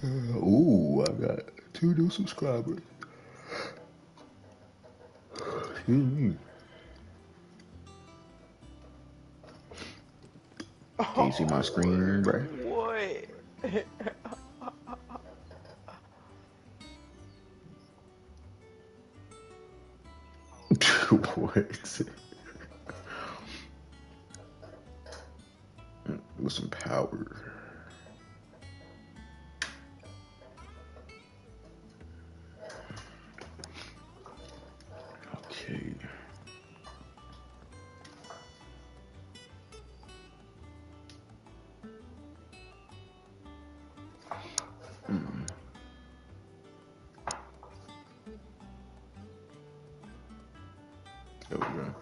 Ooh, I got 2 new subscribers. Excuse me. Can you see my screen, bro? What? What? With some power. Okay. There we go.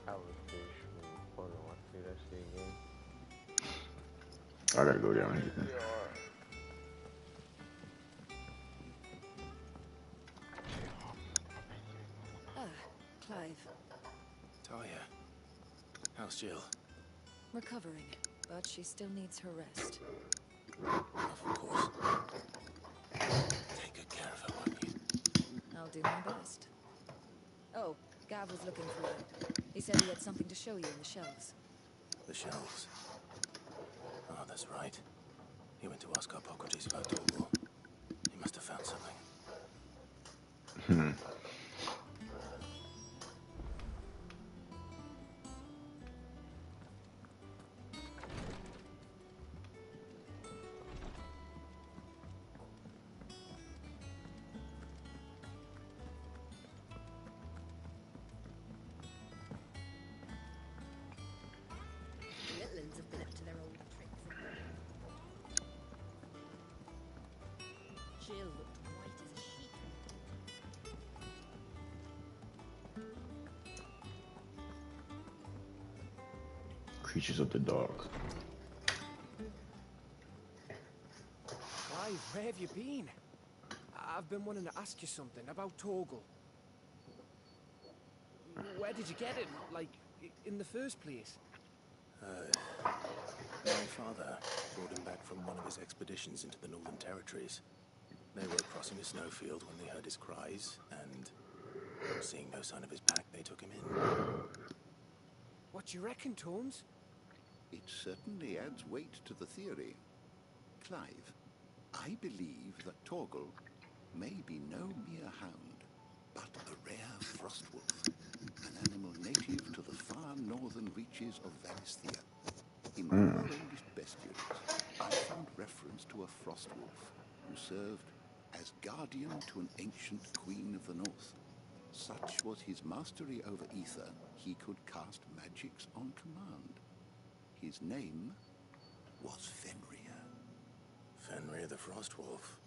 Allocation. Hold on, let's see that shit again. I gotta go down here. Ah, Clive. Talia, how's Jill? Recovering, but she still needs her rest. Of course. Take good care of her, won't you? I'll do my best. Oh, Gav was looking for you. He said he had something to show you in the shelves. The shelves. Oh, that's right. He went to ask Harpocrates about Torgal. He must have found something. Littlins have been up to their old tricks. Jill looked white as a sheet. Creatures of the dark. Clive, where have you been? I've been wanting to ask you something about Torgal. Where did you get it? Like, in the first place? My father brought him back from one of his expeditions into the Northern Territories. They were crossing a snowfield when they heard his cries, and seeing no sign of his pack, they took him in. What do you reckon, Tomes? It certainly adds weight to the theory. Clive, I believe that Torgal may be no mere hound, but a rare frostwolf, an animal native to the far northern reaches of Valisthea. In one of our oldest bestiaries, I found reference to a frostwolf who served as guardian to an ancient queen of the north. Such was his mastery over ether, he could cast magics on command. His name was Fenrir. Fenrir the Frostwolf.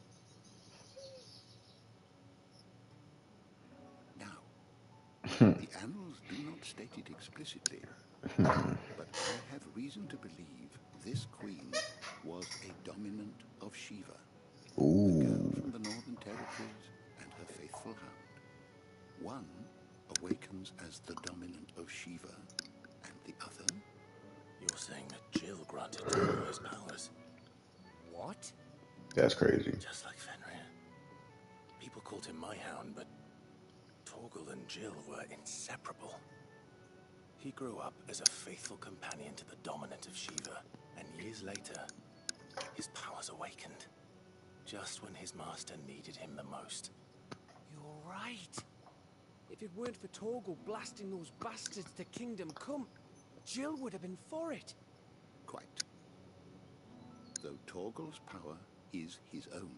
Now, the annals do not state it explicitly, but I have reason to believe this queen was a dominant of Shiva, the girl from the Northern Territories and her faithful hound. One awakens as the dominant of Shiva, and the other... You're saying that Jill granted Torgal his powers? What? That's crazy. Just like Fenrir. People called him my hound, but Torgal and Jill were inseparable. He grew up as a faithful companion to the dominant of Shiva, and years later, his powers awakened. Just when his master needed him the most. You're right. If it weren't for Torgal blasting those bastards to Kingdom Come, Jill would have been for it. Quite. Though Torgal's power is his own.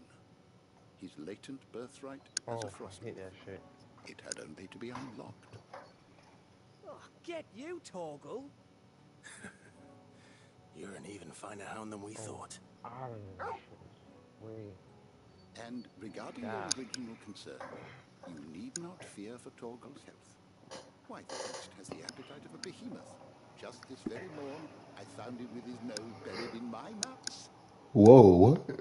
His latent birthright as a I frostwolf. hate that shit. It had only to be unlocked. Oh, get you, Torgal. You're an even finer hound than we thought. I don't know that shit. Wait. And regarding your original concern, you need not fear for Torgal's health. Why, the beast has the appetite of a behemoth. Just this very morn, I found him with his nose buried in my nuts. Whoa, what?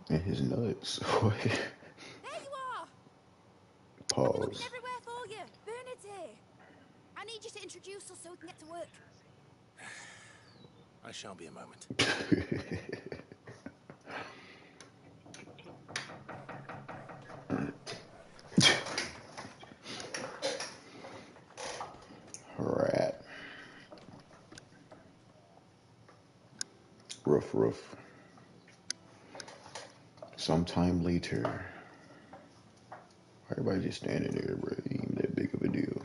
And his nuts. What? There you are! I've been looking Pause. everywhere for you. Bernard's here. I need you to introduce us so we can get to work. I I shall be a moment. Rat. Rough, rough. Sometime later. Everybody just standing there, bro. It ain't that big of a deal.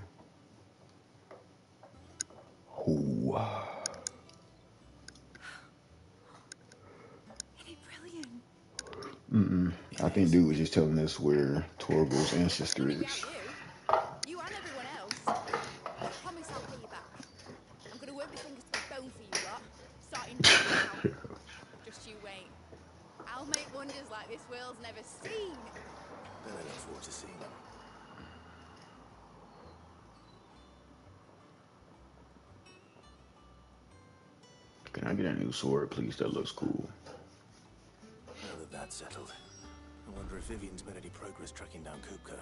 Ooh. Ain't it brilliant? I think dude was just telling us where Torgal's ancestor Only is. you and everyone else. I promise I'll pay you back. I'm gonna work my fingers to the bone for you lot. Starting now. Just you wait. I'll make wonders like this world's never seen. Then I look forward to seeing them. Can I get a new sword, please? That looks cool. Now that that's settled, I wonder if Vivian's made any progress tracking down Kupka.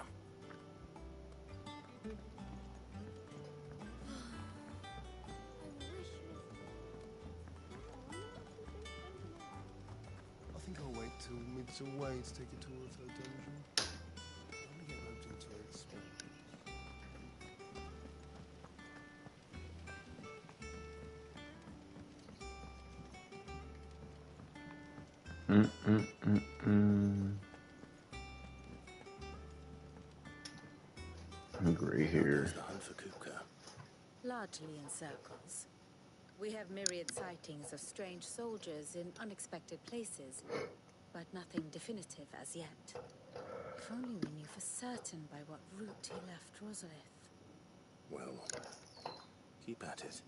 I think I'll wait till mid's away to take it towards her dungeon. I want to get roped into her experience. Gray How hair. goes the hunt for Kupka? Largely in circles. We have myriad sightings of strange soldiers in unexpected places, but nothing definitive as yet. If only we knew for certain by what route he left Rosalith. Well, keep at it.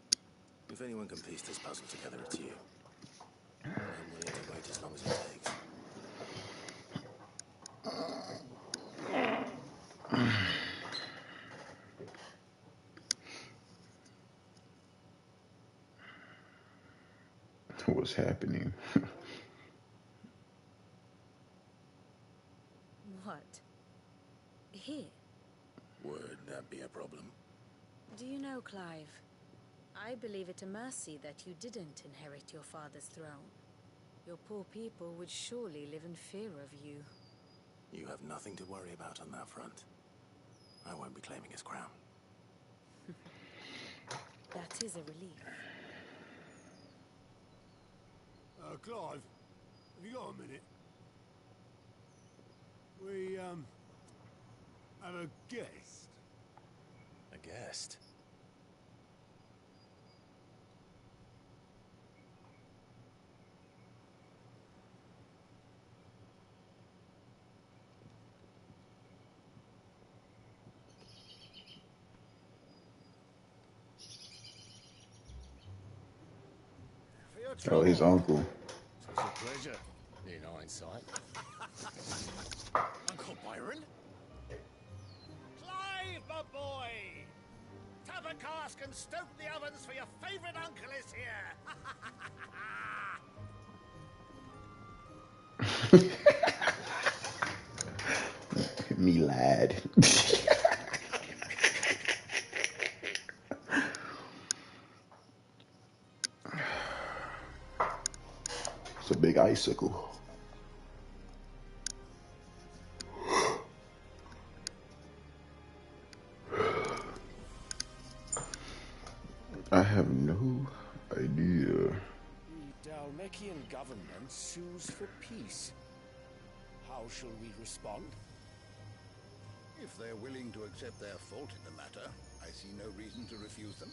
If anyone can piece this puzzle together, it's you. And I'm willing to wait as long as it takes. What's happening? What? Here? Would that be a problem? Do you know, Clive? I believe it a mercy that you didn't inherit your father's throne. Your poor people would surely live in fear of you. You have nothing to worry about on that front. I won't be claiming his crown. That is a relief. Clive, have you got a minute? We, have a guest. A guest? Oh, his uncle. It's a pleasure, in hindsight. Uncle Byron? Clive, my boy! Tap a cask and stoke the ovens for your favourite uncle is here! Me lad. It's a big icicle. I have no idea. The Dhalmekian government sues for peace. How shall we respond? If they're willing to accept their fault in the matter, I see no reason to refuse them.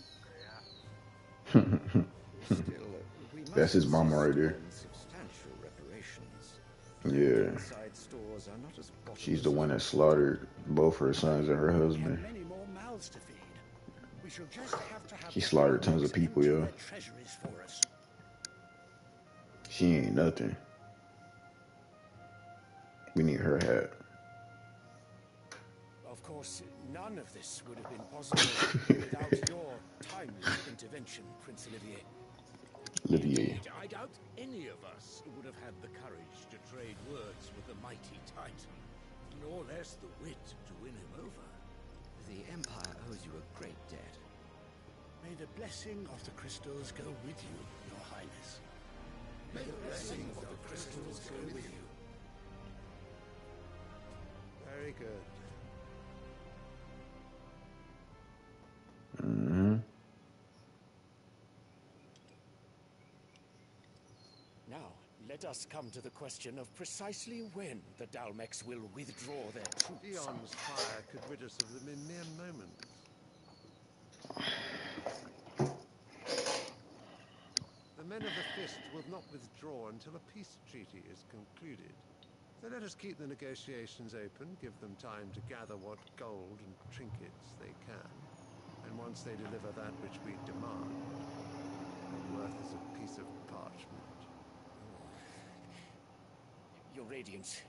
Still, we must That's his mama right there. insist on substantial reparations. Yeah. Inside stores are not as She's the one that slaughtered both her sons and her We have husband. many more mouths to feed. We shall just have to have She slaughtered tons of people, empty yo. their treasuries for us. She ain't nothing. We need her hat. Of course, none of this would have been possible without your timely intervention, Prince Olivier. Olivier. I doubt any of us would have had the courage to trade words with the mighty Titan, nor less the wit to win him over. The Empire owes you a great debt. May the blessing of the crystals go with you, Your Highness. good. Mm-hmm. Now, let us come to the question of precisely when the Dalmex will withdraw their troops. Dion's fire could rid us of them in mere moments. The men of the Fist will not withdraw until a peace treaty is concluded. So let us keep the negotiations open, give them time to gather what gold and trinkets they can. And once they deliver that which we demand, worth as a piece of parchment. Your Radiance,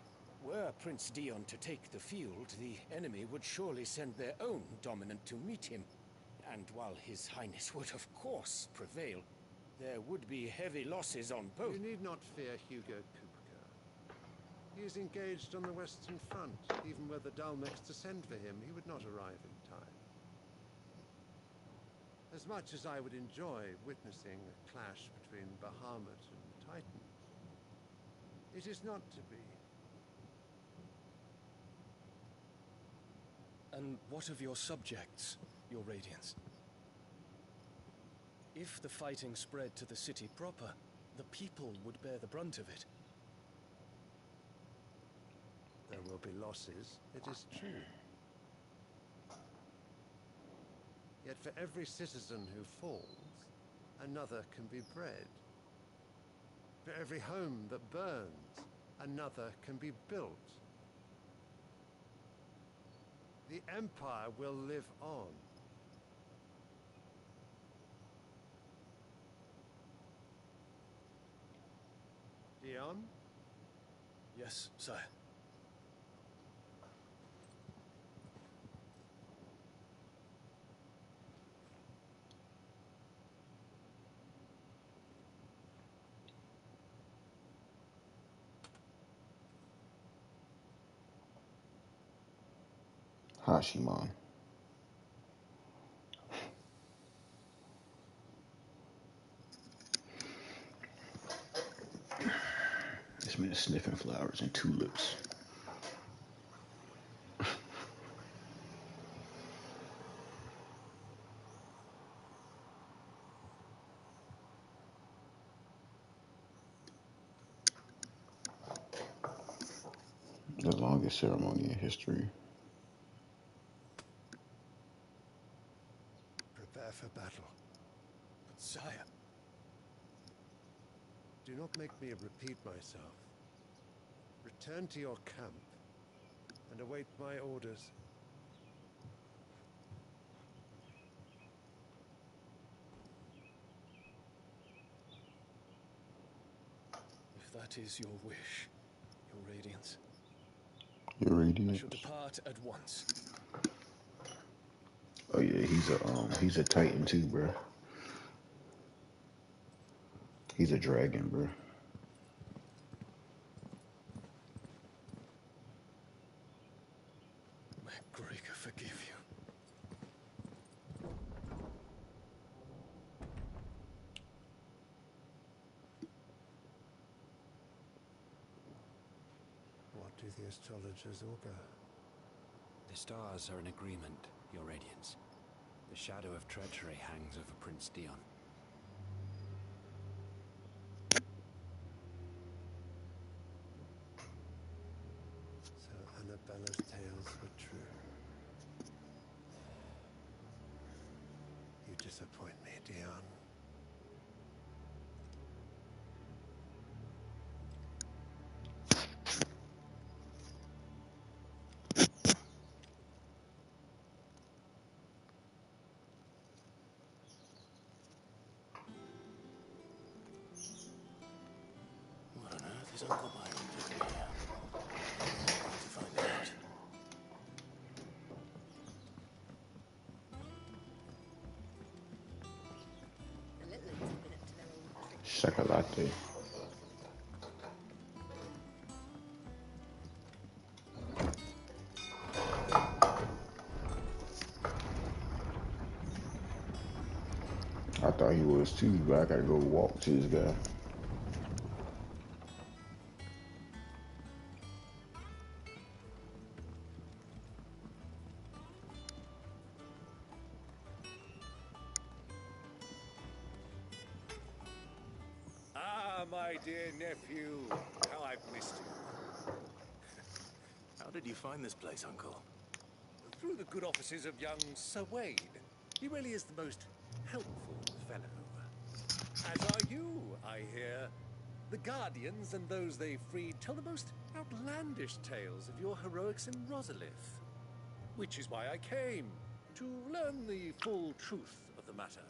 were Prince Dion to take the field, the enemy would surely send their own dominant to meet him. And while His Highness would of course prevail, there would be heavy losses on both. You need not fear Hugo Kupka. He is engaged on the Western Front. Even were the Dalmex to send for him, he would not arrive in time. As much as I would enjoy witnessing a clash between Bahamut and Titan, it is not to be. And what of your subjects, Your Radiance? If the fighting spread to the city proper, the people would bear the brunt of it. There will be losses, it is true. Yet for every citizen who falls, another can be bred. For every home that burns, another can be built. The Empire will live on. Dion? Yes, sire. Hashiman. This man is sniffing flowers and tulips. The longest ceremony in history. Prepare for battle. But sire... Do not make me repeat myself. Return to your camp and await my orders. If that is your wish, Your Radiance. Your I Radiance. shall depart at once. Oh yeah, he's a Titan too, bro. He's a dragon, bro. May Greeka forgive you. What do the astrologers augur? The stars are in agreement, Your Radiance. The shadow of treachery hangs over Prince Dion. So Annabella's tales were true. You disappoint me, Dion. What on earth is Uncle Byron doing here? I'm going to find out. The little ones have been up to their old tricks. Chocolate. I thought he was too, but I gotta go walk to this guy. my dear nephew. How I've missed you. How did you find this place, Uncle? Through the good offices of young Sir Wayne. He really is the most helpful fellow. As are you, I hear. The Guardians and those they freed tell the most outlandish tales of your heroics in Rosalith. Which is why I came, to learn the full truth of the matter.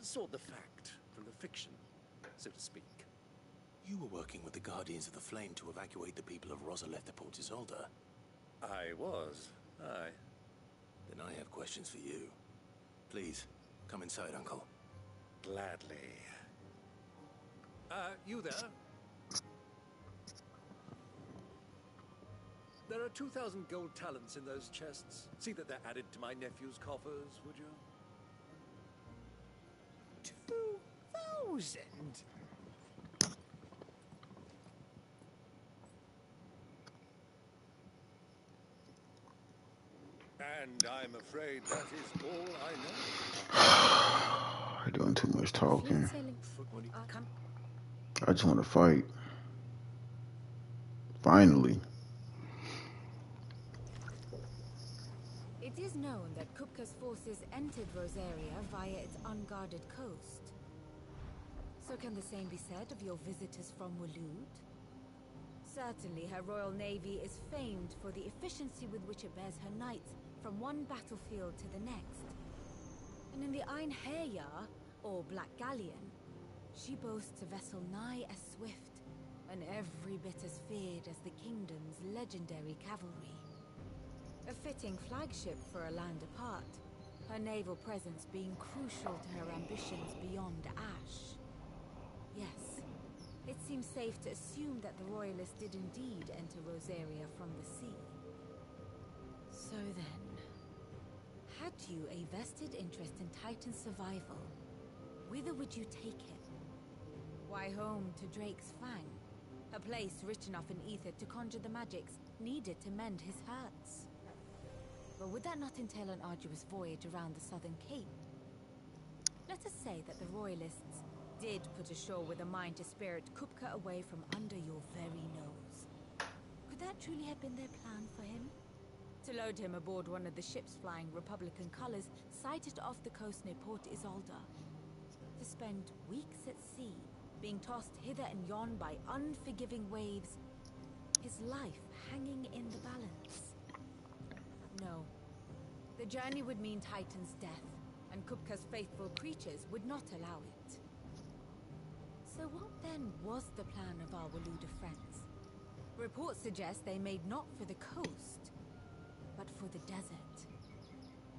Sort the fact from the fiction, so to speak. You were working with the Guardians of the Flame to evacuate the people of Rosalith to Port Isolde. I was, aye. Then I have questions for you. Please, come inside, Uncle. Gladly. You there? There are 2,000 gold talents in those chests. See that they're added to my nephew's coffers, would you? 2,000? And I'm afraid that is all I know. I'm doing too much talking. Sailing come. I just want to fight. Finally. It is known that Kupka's forces entered Rosaria via its unguarded coast. So can the same be said of your visitors from Waloed? Certainly her royal navy is famed for the efficiency with which it bears her knights from one battlefield to the next. And in the Einherjar, or Black Galleon, she boasts a vessel nigh as swift and every bit as feared as the kingdom's legendary cavalry. A fitting flagship for a land apart, her naval presence being crucial to her ambitions beyond Ash. Yes, it seems safe to assume that the Royalists did indeed enter Rosaria from the sea. So then, had you a vested interest in Titan's survival, whither would you take him? Why, home to Drake's Fang, a place rich enough in ether to conjure the magics needed to mend his hurts. But would that not entail an arduous voyage around the southern cape? Let us say that the Royalists did put ashore with a mind to spirit Kupka away from under your very nose. Could that truly have been their plan for him? To load him aboard one of the ships flying Republican colors sighted off the coast near Port Isolde. To spend weeks at sea, being tossed hither and yon by unforgiving waves, his life hanging in the balance. No. The journey would mean Titan's death, and Kupka's faithful creatures would not allow it. So what then was the plan of our Waluda friends? Reports suggest they made not for the coast, but for the desert.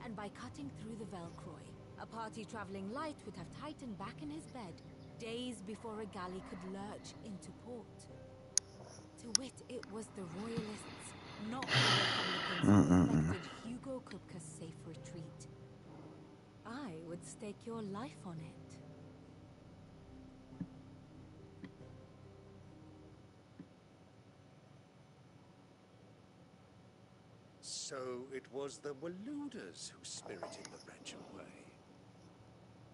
And by cutting through the Velcroy, a party traveling light would have Titan back in his bed days before a galley could lurch into port. To wit, it was the Royalists, not the Republicans, who affected Hugo Kupka's safe retreat. I would stake your life on it. So it was the Waluders who spirited the wretch away.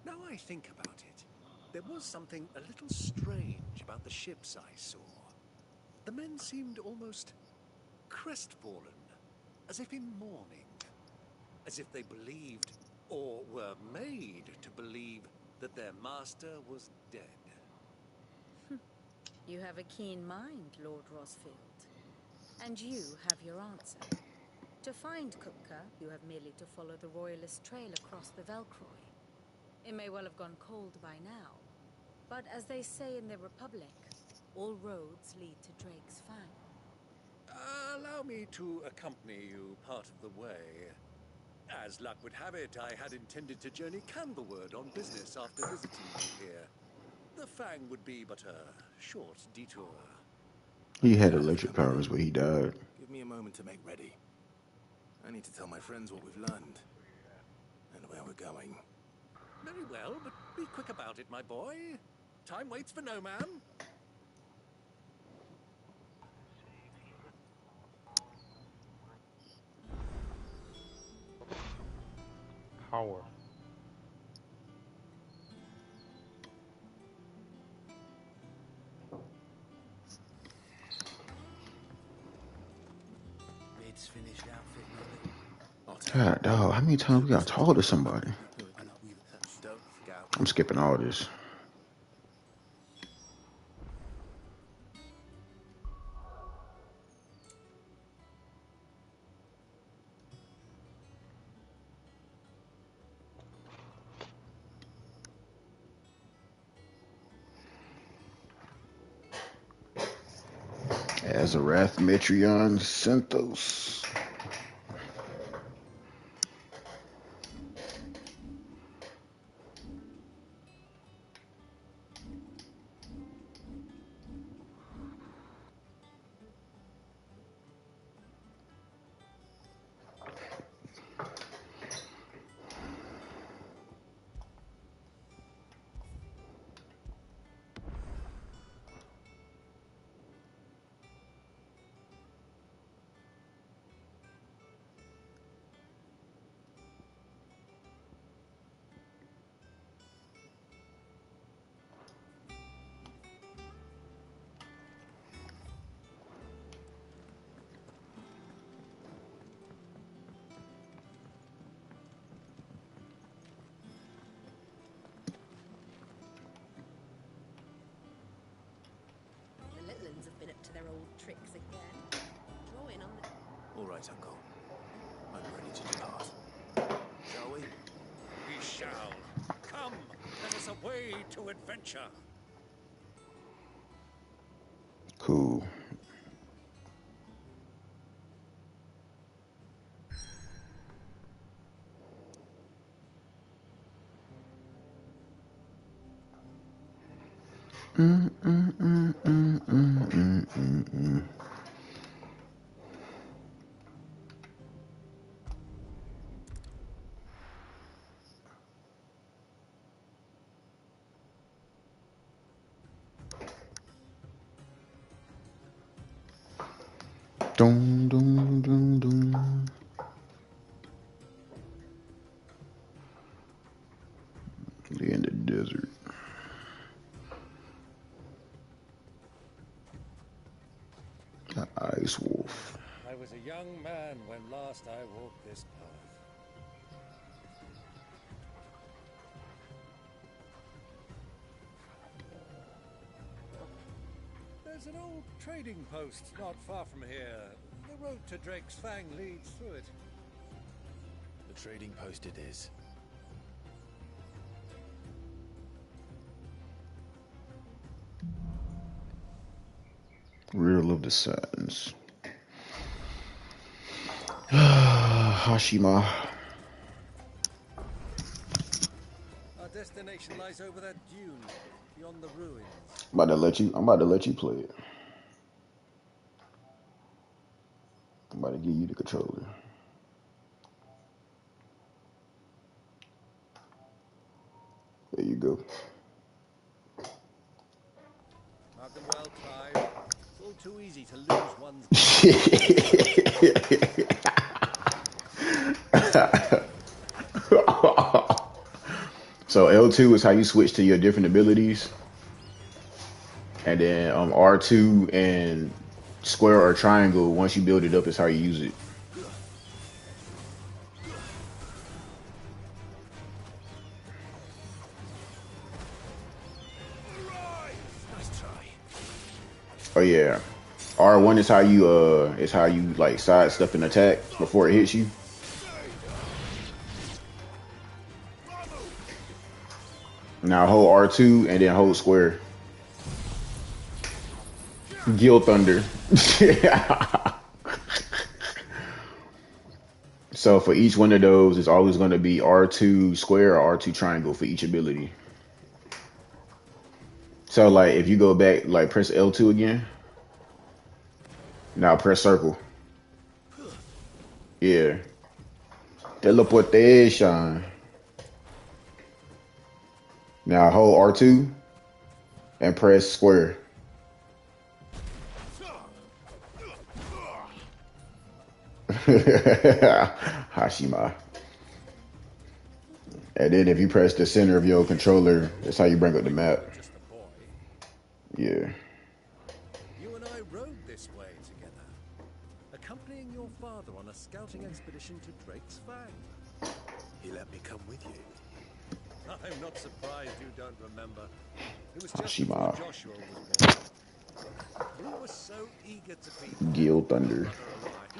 Now I think about it, there was something a little strange about the ships I saw. The men seemed almost crestfallen, as if in mourning, as if they believed, or were made to believe, that their master was dead. You have a keen mind, Lord Rosfield. And you have your answer. To find Kupka, you have merely to follow the Royalist trail across the Velcroy. It may well have gone cold by now, but as they say in the Republic, all roads lead to Drake's Fang. Allow me to accompany you part of the way. As luck would have it, I had intended to journey Candlewood on business after visiting you here. The Fang would be but a short detour. He had electric powers, but he died. Give me a moment to make ready. I need to tell my friends what we've learned. And where we're going. Very well, but be quick about it, my boy. Time waits for no man. Power. God, dog, how many times we got to talk to somebody? Don't forget. I'm skipping all this. Azarath Metrion Synthos. The Litlands have been up to their old tricks again. Drawing on the... All right, Uncle. I'm ready to depart. Shall we? We shall. Come, let us away to adventure. Cool. Dum, dum, dum, dum. In the desert. The Ice Wolf. I was a young man when last I walked this path. There's an old trading post not far from here. The road to Drake's Fang leads through it. The trading post it is. Riddle of the Satins. Hashima. Our destination lies over that dune, beyond the ruins. I'm about to let you play it. I'm about to give you the controller. There you go. Mark them well, Clive. It's all too easy to lose one's... So L2 is how you switch to your different abilities. And then R2 and square or triangle, once you build it up, is how you use it. Nice try. Oh yeah. R1 is how you like sidestep an attack before it hits you. Now hold R2 and then hold square. Gil Thunder. So for each one of those, it's always going to be R2 square or R2 triangle for each ability. So like if you go back, like press L2 again. Now press circle. Yeah. Teleportation. Now hold R2 and press square. Hashima. And then if you press the center of your controller, that's how you bring up the map. Just a boy. Yeah. You and I rode this way together. A accompanying your father on a scouting expedition to Drake's Fang. He let me come with you. I'm not surprised you don't remember. It was just Hashima. before Joshua was born. You were so eager to be Gil with your Thunder. brother alive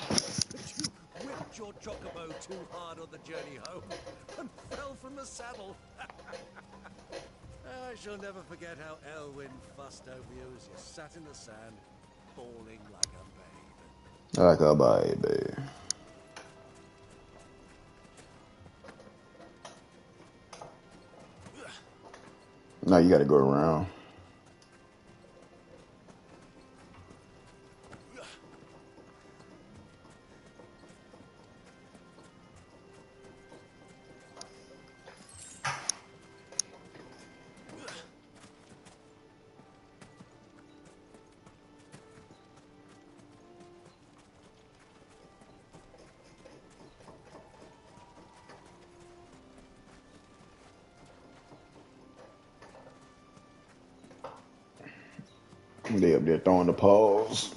that you whipped your chocobo too hard on the journey home and fell from the saddle. I shall never forget how Elwyn fussed over you as you sat in the sand, bawling like a babe. Like a baby. Now you gotta go around. They up there throwing the paws.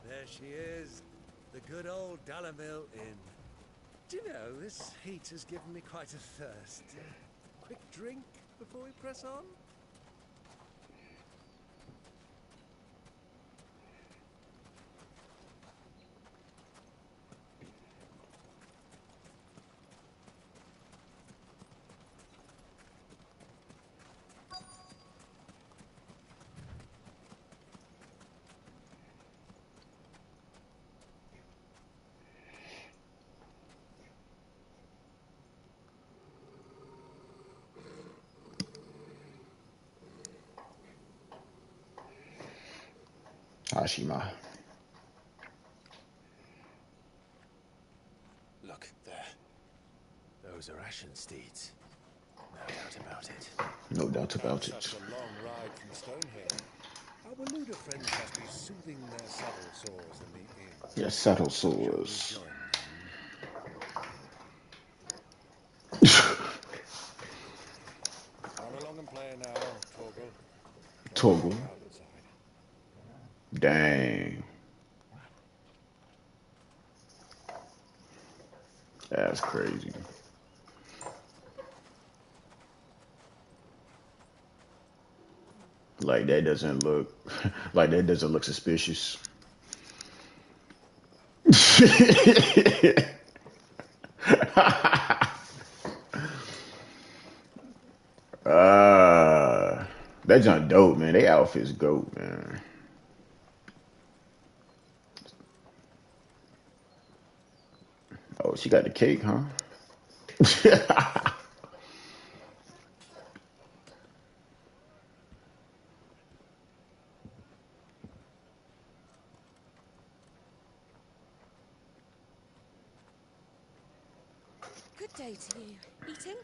There she is, the good old Dalamil Inn. Do you know, this heat has given me quite a thirst. Quick drink before we press on? Hashima. Look, there. Those are Ashen steeds. No doubt about it. No doubt about it. Such a long ride from Stonehenge. Our Waluda friends must be soothing their saddle sores in the inn. Yeah, saddle sores. Run along and play now, Torgal. Torgal. Dang. That's crazy. Like that doesn't look suspicious. That junk dope, man. They outfits goat, man. Oh, she got the cake, huh? Good day to you. Eating?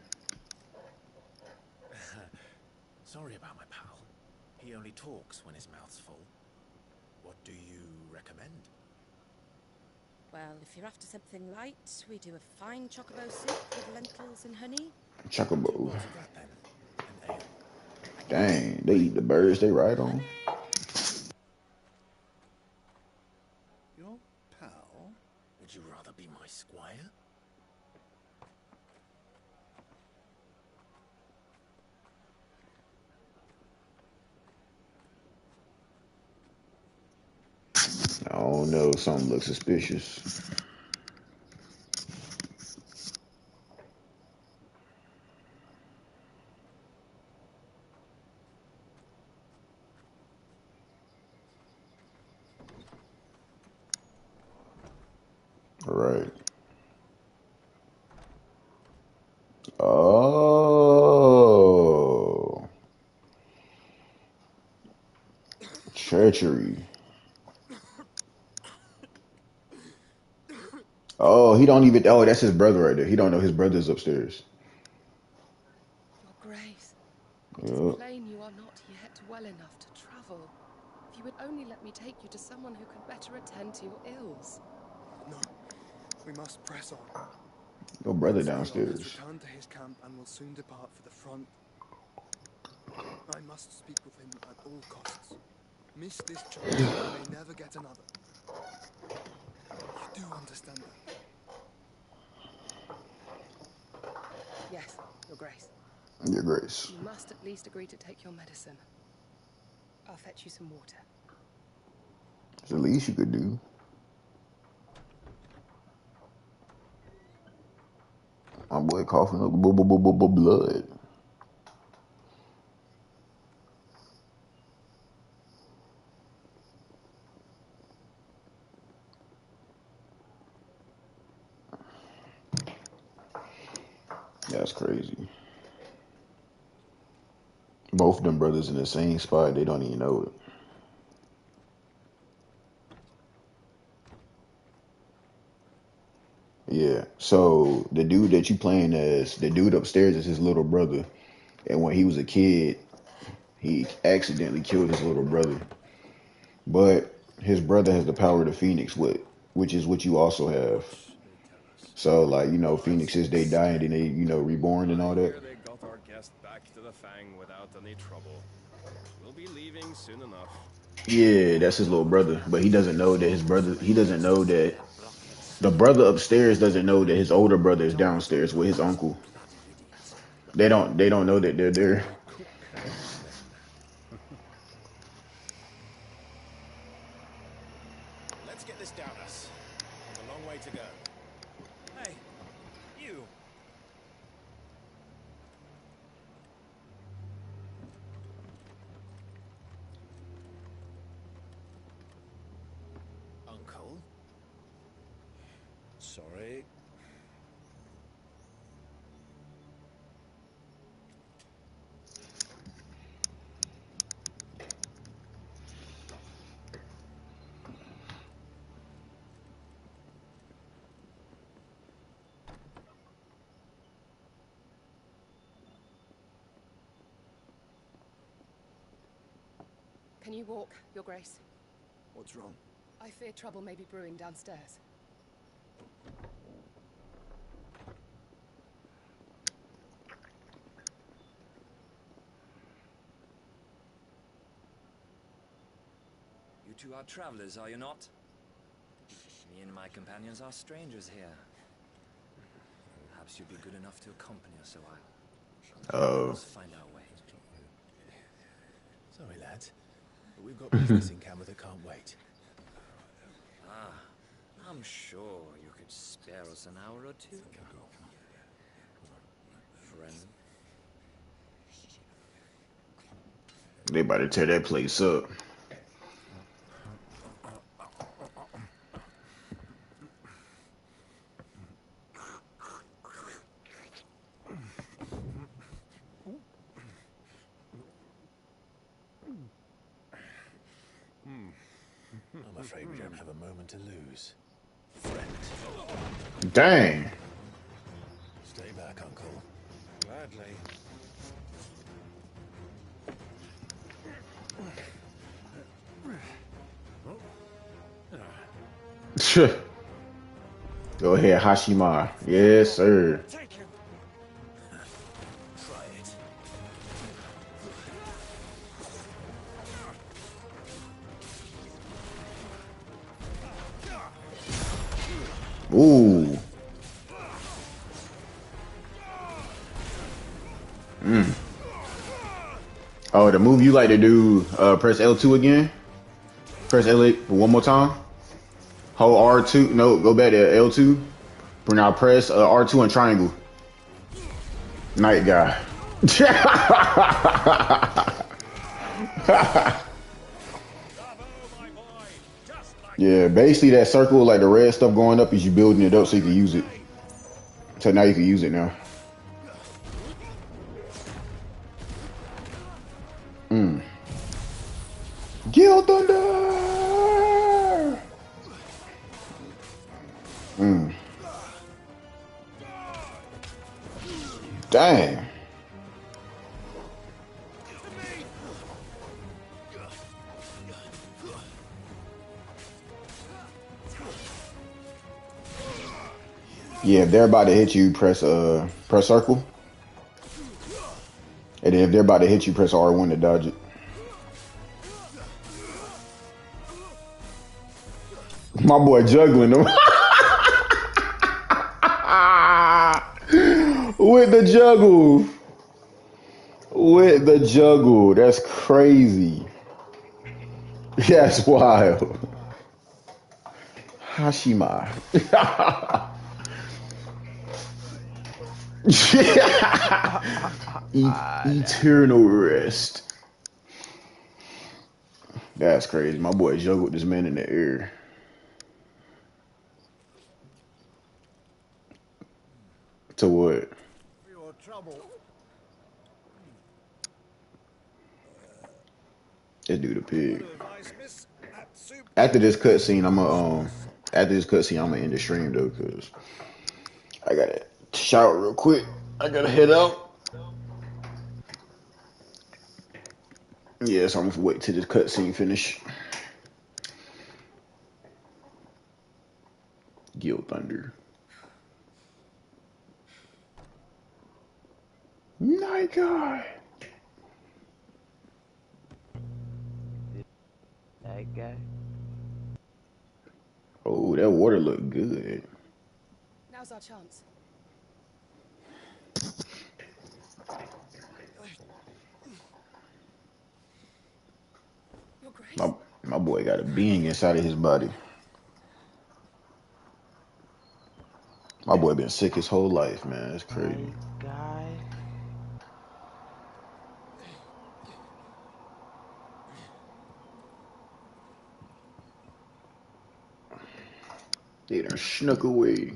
Sorry about my pal. He only talks when his mouth's full. What do you recommend? Well, if you're after something light, we do a fine chocobo soup with lentils and honey. Chocobo. Dang, they eat the birds they ride on. Your pal? Would you rather be my squire? I don't know. Something looks suspicious. All right. Oh. treachery. Oh, he don't even. Oh, that's his brother right there. He don't know his brother's upstairs. Your Grace, it Yep. is plain you are not yet well enough to travel. If you would only let me take you to someone who can better attend to your ills. No, we must press on. Your brother Prince Leon has downstairs. returned to his camp and will soon depart for the front. I must speak with him at all costs. Miss this chance, and I may never get another. You do understand that? Yes, Your Grace. Your Grace. You must at least agree to take your medicine. I'll fetch you some water. It's the least you could do. My boy coughing up blood. That's crazy. Both of them brothers in the same spot. They don't even know it. Yeah. So the dude that you playing as, the dude upstairs is his little brother. And when he was a kid, he accidentally killed his little brother. But his brother has the power of the Phoenix, which is what you also have. So, like, you know, Phoenixes, they die and then they, you know, reborn and all that. They got our guest back to the Fang without any trouble. We'll be leaving soon enough. Yeah, that's his little brother. But he doesn't know that his brother, he doesn't know that the brother upstairs doesn't know that his older brother is downstairs with his uncle. They don't know that they're there. Let's get this down us. There's a long way to go. Hey, you. Uncle? Sorry. Can you walk, Your Grace? What's wrong? I fear trouble may be brewing downstairs. You two are travelers, are you not? Me and my companions are strangers here. Perhaps you'd be good enough to accompany us a while. Let's find our way. Sorry, lads. But we've got business in Camera that can't wait. Ah, I'm sure you could spare us an hour or two. Friend. They about to tear that place up. I'm afraid we don't have a moment to lose. Friend. Dang. Stay back, Uncle. Gladly. Go ahead, Hashima. Yes, sir. Try it. Ooh. Oh, the move you like to do, press L2 again. Press L8 one more time. Hold R2. No, go back to L2. Now press R2 and triangle. Night guy. Yeah, basically that circle, like the red stuff going up, is you building it up so you can use it. So now you can use it now. Gil Thunder! Dang. Yeah, if they're about to hit you, press circle. And then if they're about to hit you, press R1 to dodge it. My boy juggling them. With the juggle. With the juggle. That's crazy. That's wild. Hashima. Eternal rest. That's crazy. My boy juggled this man in the air. To what? Your trouble. That dude a pig. After this cutscene, I'ma end the stream though, cause I gotta shower real quick. I gotta head out. Yeah, so I'm gonna wait till this cutscene finish. Gil Thunder. Night guy. That guy. Oh, that water look good. Now's our chance. Your Grace? My boy got a being inside of his body. My boy been sick his whole life, man. That's crazy. Guy. They done snuck away.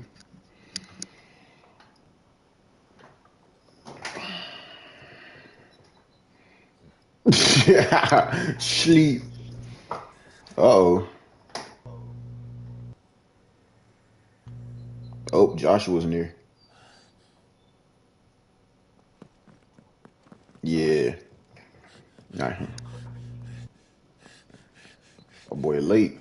Sleep. Uh-oh. Oh, Joshua's near. Yeah. Nah. My boy late.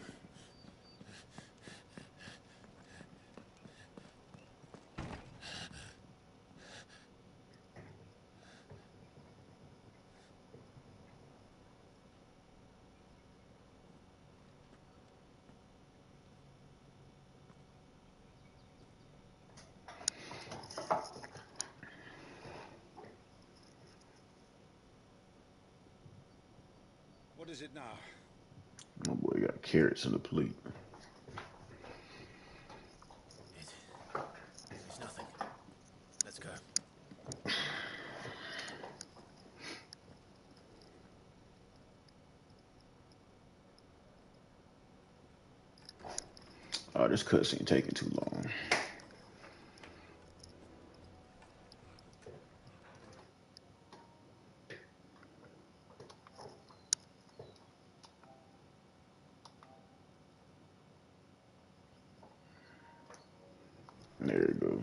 What is it now? My boy got carrots in the plate. It's nothing. Let's go. Oh, this cutscene taking too long. There you go.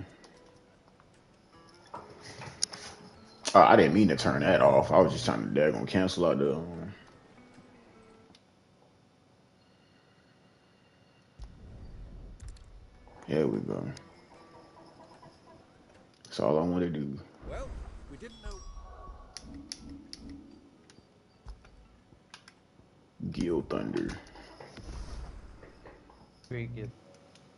Oh, I didn't mean to turn that off. I was just trying to daggone cancel out the. There we go. That's all I want to do. Well, we didn't know. Gil Thunder. Great gift.